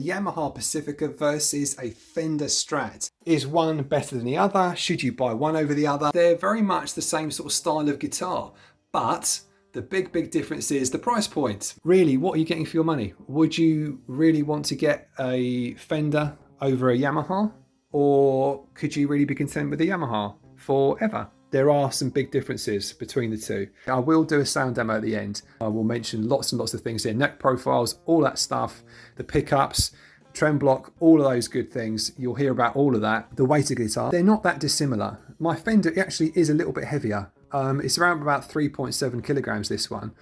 Yamaha Pacifica versus a Fender Strat. Is one better than the other? Should you buy one over the other? They're very much the same sort of style of guitar, but the big difference is the price point. Really, what are you getting for your money? Would you really want to get a Fender over a Yamaha? Or could you really be content with the Yamaha forever? There are some big differences between the two. I will do a sound demo at the end. I will mention lots and lots of things here, neck profiles, all that stuff, the pickups, trem block, all of those good things. You'll hear about all of that. The weight of guitar, they're not that dissimilar. My Fender actually is a little bit heavier. It's around about 3.7 kilograms, this one.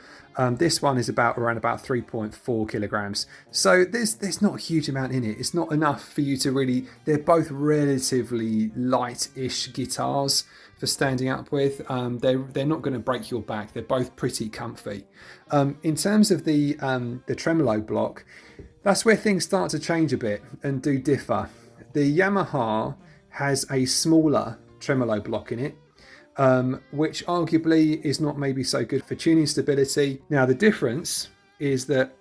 This one is around about 3.4 kilograms. So there's not a huge amount in it. It's not enough for you to really, they're both relatively light-ish guitars for standing up with. They're not going to break your back. They're both pretty comfy. In terms of the tremolo block, that's where things start to change a bit and do differ. The Yamaha has a smaller tremolo block in it, which arguably is not maybe so good for tuning stability. Now the difference is that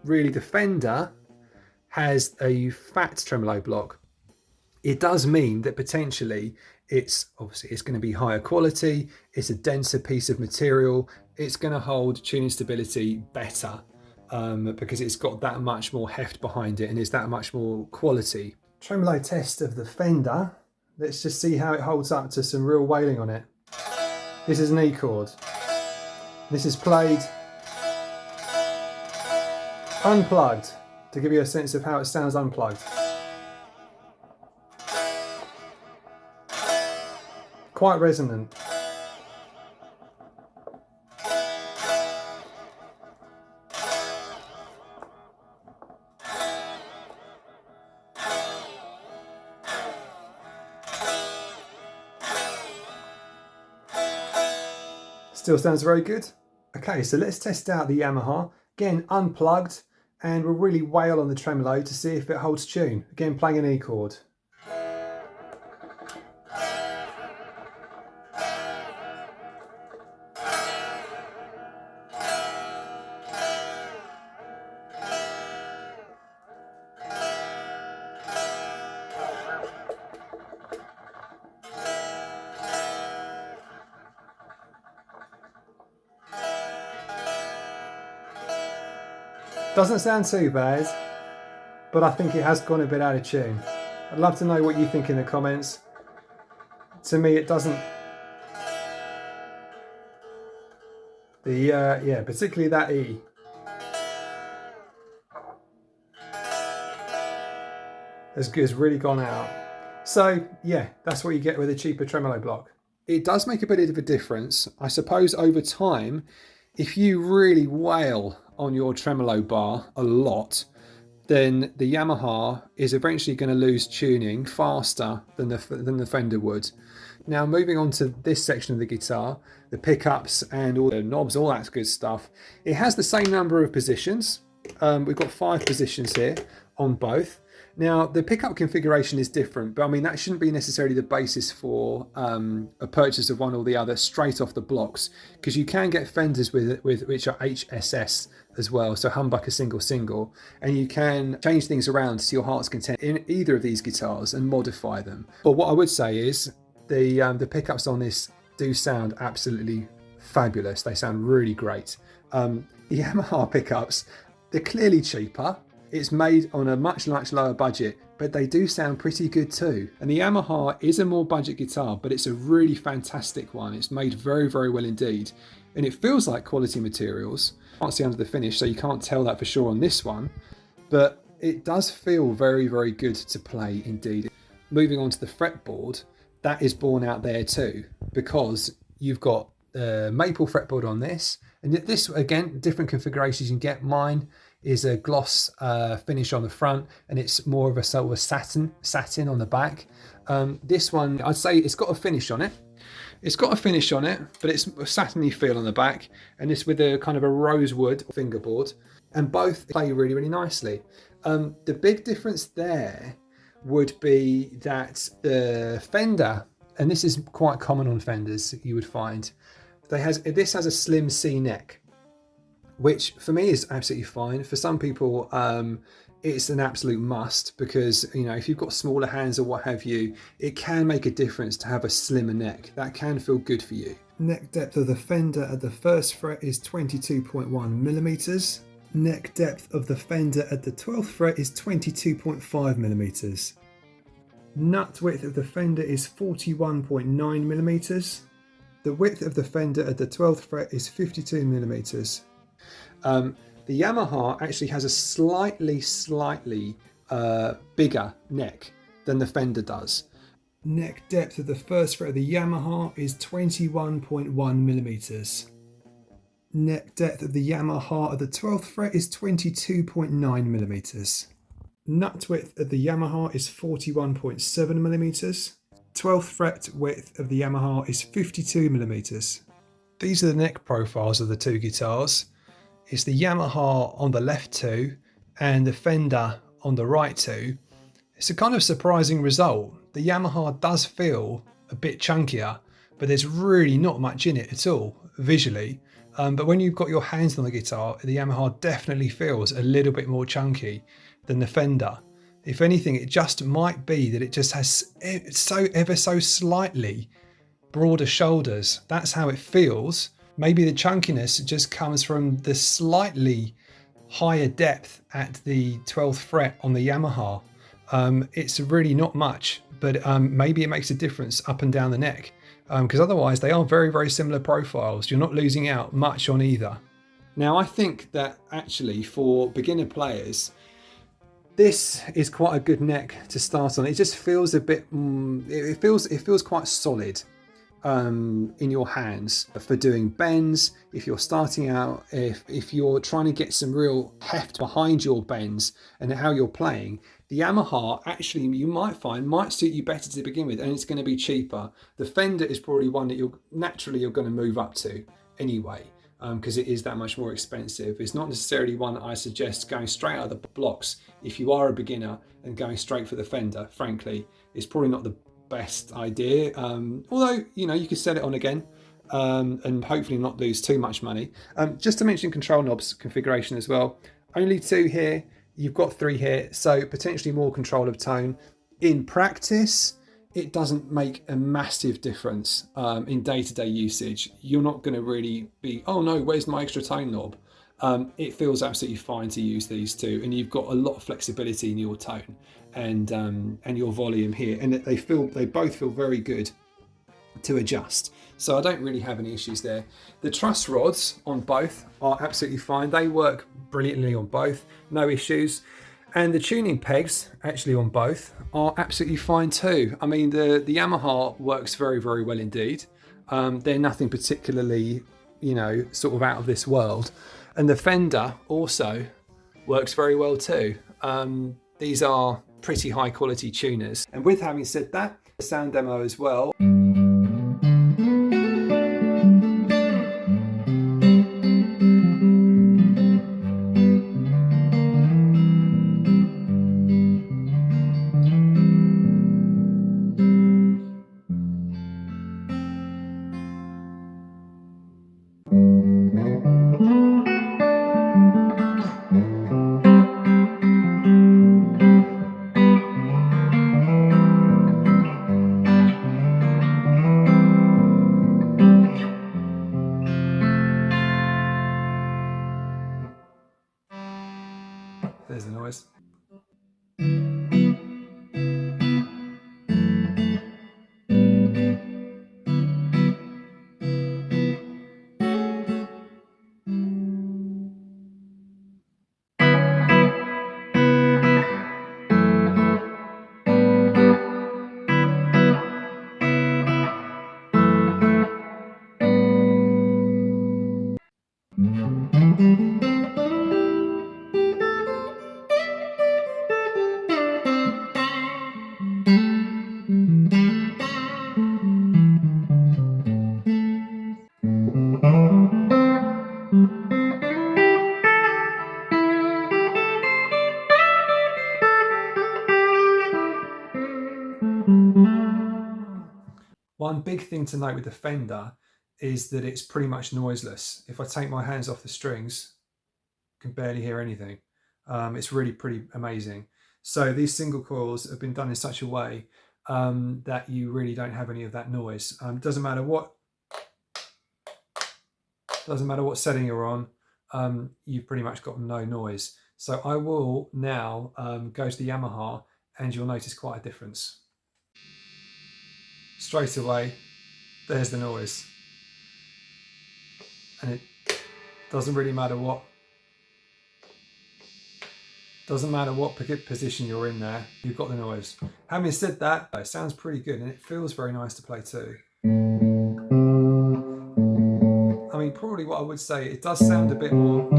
really the Fender has a fat tremolo block. It does mean that potentially it's going to be higher quality, it's a denser piece of material, it's going to hold tuning stability better because it's got that much more heft behind it and it's that much more quality. Tremolo test of the Fender. Let's just see how it holds up to some real wailing on it. This is an E chord. This is played unplugged to give you a sense of how it sounds unplugged. Quite resonant. Still sounds very good. Okay, so let's test out the Yamaha. Again, unplugged, and we'll really wail on the tremolo to see if it holds tune. Again, playing an E chord. Doesn't sound too bad, but I think it has gone a bit out of tune. I'd love to know what you think in the comments. To me, it doesn't. Yeah, particularly that E. Has really gone out. So yeah, that's what you get with a cheaper tremolo block. It does make a bit of a difference. I suppose over time, if you really wail on your tremolo bar a lot, then the Yamaha is eventually going to lose tuning faster than the Fender would. Now moving on to this section of the guitar, the pickups and all the knobs, all that good stuff. It has the same number of positions. We've got 5 positions here on both. Now the pickup configuration is different, but I mean that shouldn't be necessarily the basis for a purchase of one or the other straight off the blocks, because you can get Fenders with which are HSS as well, so humbucker single, and you can change things around to your heart's content in either of these guitars and modify them. But what I would say is the pickups on this do sound absolutely fabulous. They sound really great. The Yamaha pickups, they're clearly cheaper. It's made on a much lower budget, but they do sound pretty good too. And the Yamaha is a more budget guitar, but it's a really fantastic one. It's made very well indeed. And it feels like quality materials. Can't see under the finish, so you can't tell that for sure on this one. But it does feel very good to play indeed. Moving on to the fretboard, that is borne out there too, because you've got maple fretboard on this. And this, again, different configurations you can get. Mine is a gloss finish on the front, and it's more of a sort of satin on the back. This one, I'd say it's got a finish on it. It's got a finish on it, but it's a satiny feel on the back, and it's with a kind of a rosewood fingerboard, and both play really nicely. The big difference there would be that the Fender, and this is quite common on Fenders, you would find, this has a slim C neck, which for me is absolutely fine. For some people, it's an absolute must, because you know, if you've got smaller hands or what have you, it can make a difference to have a slimmer neck. That can feel good for you. Neck depth of the Fender at the first fret is 22.1 millimeters. Neck depth of the Fender at the 12th fret is 22.5 millimeters. Nut width of the Fender is 41.9 millimeters. The width of the Fender at the 12th fret is 52 millimeters. The Yamaha actually has a slightly bigger neck than the Fender does. Neck depth of the first fret of the Yamaha is 21.1 millimeters. Neck depth of the Yamaha at the 12th fret is 22.9 millimeters. Nut width of the Yamaha is 41.7 millimeters. 12th fret width of the Yamaha is 52 millimeters. These are the neck profiles of the two guitars. It's the Yamaha on the left two and the Fender on the right two. It's a kind of surprising result. The Yamaha does feel a bit chunkier, but there's really not much in it at all visually. But when you've got your hands on the guitar, the Yamaha definitely feels a little bit more chunky than the Fender. If anything, it just might be that it just has ever so slightly broader shoulders. That's how it feels. Maybe the chunkiness just comes from the slightly higher depth at the 12th fret on the Yamaha. It's really not much, but maybe it makes a difference up and down the neck, because otherwise they are very, very similar profiles. You're not losing out much on either. Now, I think that actually for beginner players, this is quite a good neck to start on. It just feels a bit, it feels quite solid in your hands for doing bends. If you're starting out, if you're trying to get some real heft behind your bends and how you're playing, the Yamaha actually, you might find, might suit you better to begin with, and it's going to be cheaper. The Fender is probably one that you're going to move up to anyway, because it is that much more expensive. It's not necessarily one that I suggest going straight out of the blocks if you are a beginner, and going straight for the Fender, frankly, is probably not the best idea. Although, you know, you could set it on again and hopefully not lose too much money. Just to mention control knobs configuration as well. Only 2 here, you've got 3 here, so potentially more control of tone. In practice, it doesn't make a massive difference in day-to-day usage. You're not going to really be, oh no, where's my extra tone knob? It feels absolutely fine to use these two, and you've got a lot of flexibility in your tone and your volume here, and they both feel very good to adjust. So I don't really have any issues there. The truss rods on both are absolutely fine. They work brilliantly on both, no issues. And the tuning pegs actually on both are absolutely fine too. I mean, the Yamaha works very, very well indeed. They're nothing particularly, you know, sort of out of this world. And the Fender also works very well too. These are pretty high quality tuners. And with having said that, the sound demo as well. There's the noise. One big thing to note with the Fender is that it's pretty much noiseless. If I take my hands off the strings, I can barely hear anything. It's really pretty amazing. So these single coils have been done in such a way that you really don't have any of that noise. Doesn't matter what setting you're on, you've pretty much got no noise. So I will now go to the Yamaha, and you'll notice quite a difference. Straight away, there's the noise. And it doesn't really matter what position you're in there, you've got the noise. Having said that, it sounds pretty good and it feels very nice to play too. I mean, probably what I would say, it does sound a bit more...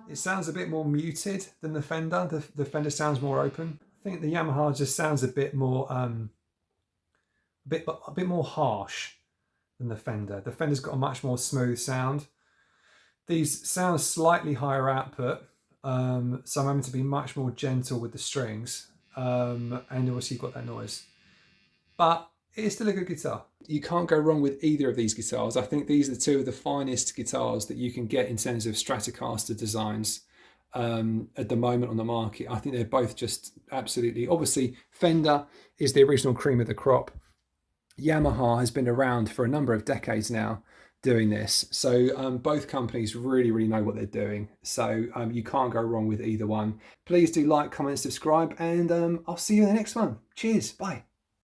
It sounds a bit more muted than the Fender. The Fender sounds more open. I think the Yamaha just sounds a bit more, a bit more harsh than the Fender. The Fender's got a much more smooth sound. These sound slightly higher output, so I'm having to be much more gentle with the strings, and obviously you've got that noise. But it is still a good guitar. You can't go wrong with either of these guitars. I think these are two of the finest guitars that you can get in terms of Stratocaster designs at the moment on the market. I think they're both just absolutely... Obviously, Fender is the original cream of the crop. Yamaha has been around for a number of decades now doing this. So both companies really, really know what they're doing. So you can't go wrong with either one. Please do like, comment, subscribe, and I'll see you in the next one. Cheers. Bye.